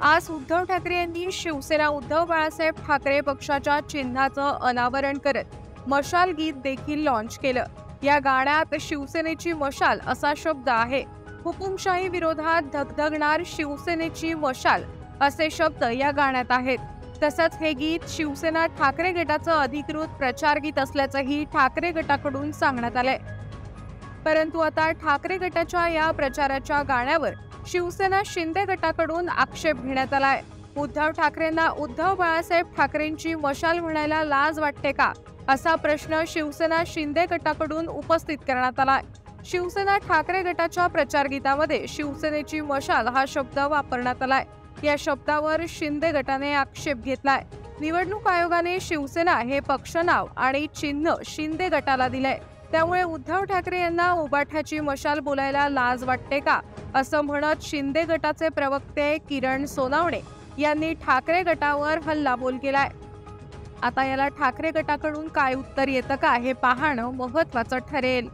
आज उद्धव ठाकरे यांनी शिवसेना उद्धव बाळासाहेब ठाकरे पक्षाच्या चिन्हाचं अनावरण करत मशाल गीत देखील लॉन्च केलं। या गाण्यात शिवसेनेची मशाल असा शब्द आहे। हुकुमशाही विरोधात धगधगणार शिवसेनेची मशाल असे शब्द या गाण्यात आहेत। तसंच हे गीत शिवसेना ठाकरे गटाचं अधिकृत प्रचार गीत असल्याचंही ठाकरे गटाकडून सांगण्यात आलंय। परंतु आता ठाकरे गटाच्या या प्रचाराच्या गाण्यावर शिवसेना शिंदे गटाकडून आक्षेप घेण्यात आलाय। उद्धव ठाकरेंना उद्धव बाळासाहेब ठाकरेंची मशाल म्हणायला लाज वाटते का, असा प्रश्न शिवसेना शिंदे गटाकडून उपस्थित करण्यात आलाय। शिवसेना ठाकरे गटाच्या प्रचार गीतामध्ये शिवसेनेची मशाल हा शब्द वापरण्यात आलाय। या शब्दावर शिंदे गटाने आक्षेप घेतलाय। निवडणूक आयोगाने शिवसेना हे पक्ष नाव आणि चिन्ह शिंदे गटाला दिलंय। त्यामुळे उद्धव ठाकरे यांना उबाठाची मशाल बोलायला लाज वाटते का, असं म्हणत शिंदे गटाचे प्रवक्ते किरण सोनावणे यांनी ठाकरे गटावर हल्लाबोल केलाय। आता याला ठाकरे गटाकडून काय उत्तर येतं का हे पाहणं महत्त्वाचं ठरेल।